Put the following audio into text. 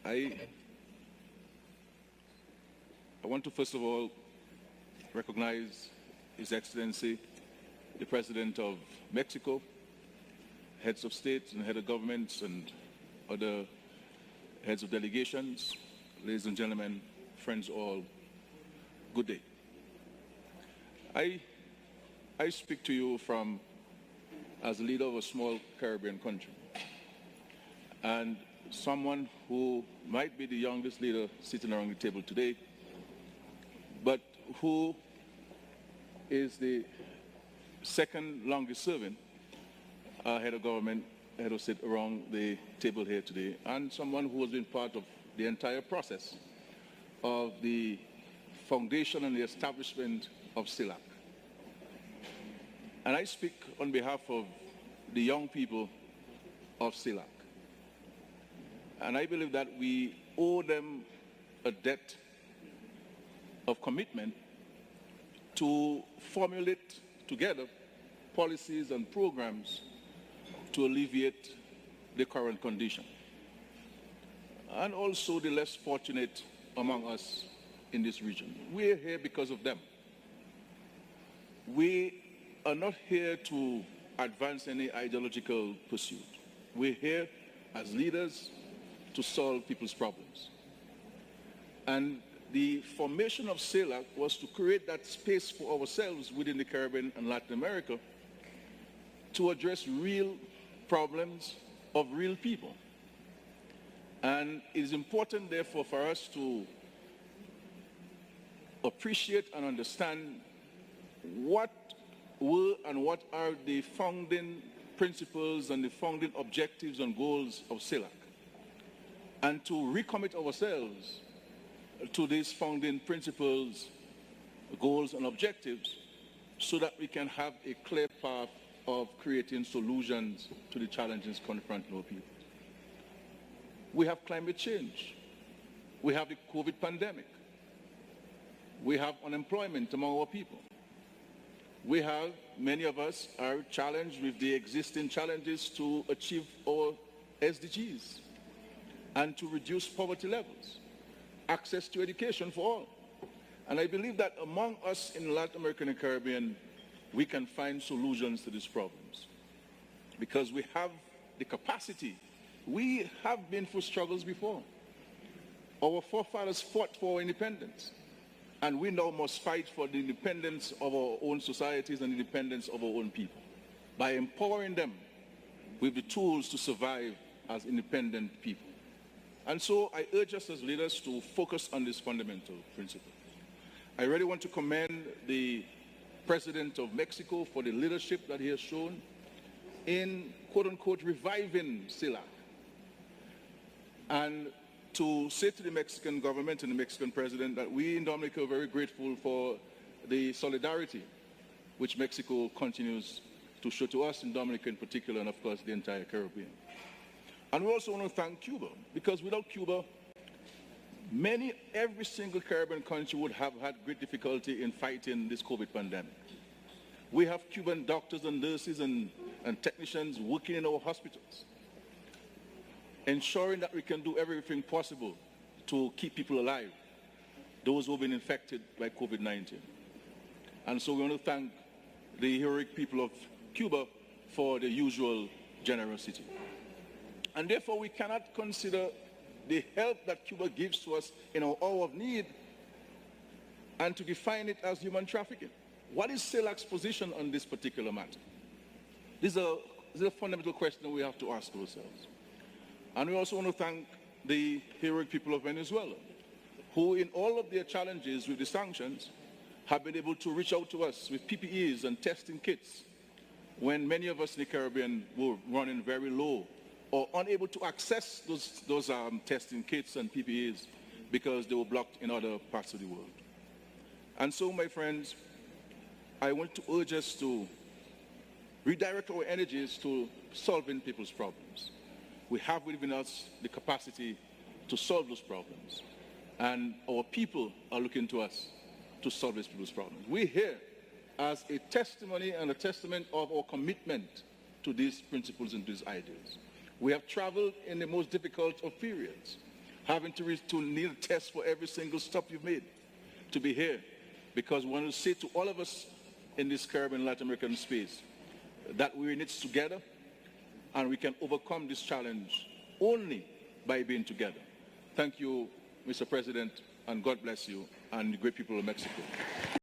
I want to first of all recognize His Excellency, the President of Mexico, heads of state and head of governments and other heads of delegations, ladies and gentlemen, friends all, good day. I speak to you as a leader of a small Caribbean country and someone who might be the youngest leader sitting around the table today, but who is the second longest serving head of government, head of state around the table here today, and someone who has been part of the entire process of the foundation and the establishment of CELAC. And I speak on behalf of the young people of CELAC. And I believe that we owe them a debt of commitment to formulate together policies and programs to alleviate the current condition. And also the less fortunate among us in this region. We're here because of them. We are not here to advance any ideological pursuit. We're here as leaders to solve people's problems. And the formation of CELAC was to create that space for ourselves within the Caribbean and Latin America to address real problems of real people. And it is important, therefore, for us to appreciate and understand what were and what are the founding principles and the founding objectives and goals of CELAC, and to recommit ourselves to these founding principles, goals, and objectives so that we can have a clear path of creating solutions to the challenges confronting our people. We have climate change. We have the COVID pandemic. We have unemployment among our people. We have, many of us are challenged with the existing challenges to achieve our SDGs and to reduce poverty levels, access to education for all. And I believe that among us in Latin America and the Caribbean, we can find solutions to these problems because we have the capacity. We have been through struggles before. Our forefathers fought for independence, and we now must fight for the independence of our own societies and the independence of our own people by empowering them with the tools to survive as independent people. And so I urge us as leaders to focus on this fundamental principle. I really want to commend the President of Mexico for the leadership that he has shown in, quote-unquote, reviving CELAC. And to say to the Mexican government and the Mexican president that we in Dominica are very grateful for the solidarity which Mexico continues to show to us in Dominica in particular, and of course the entire Caribbean. And we also want to thank Cuba, because without Cuba, every single Caribbean country would have had great difficulty in fighting this COVID pandemic. We have Cuban doctors and nurses and technicians working in our hospitals, ensuring that we can do everything possible to keep people alive, those who have been infected by COVID-19. And so we want to thank the heroic people of Cuba for the usual generosity. And therefore we cannot consider the help that Cuba gives to us in our hour of need and to define it as human trafficking. What is CELAC's position on this particular matter? This is a fundamental question we have to ask ourselves. And we also want to thank the heroic people of Venezuela, who in all of their challenges with the sanctions have been able to reach out to us with PPEs and testing kits when many of us in the Caribbean were running very low or unable to access those testing kits and PPEs because they were blocked in other parts of the world. And so, my friends, I want to urge us to redirect our energies to solving people's problems. We have within us the capacity to solve those problems, and our people are looking to us to solve these people's problems. We're here as a testimony and a testament of our commitment to these principles and these ideas. We have traveled in the most difficult of periods. having to need a test for every single stop you've made to be here, because we want to say to all of us in this Caribbean Latin American space that we're in it together, and we can overcome this challenge only by being together. Thank you, Mr. President, and God bless you and the great people of Mexico.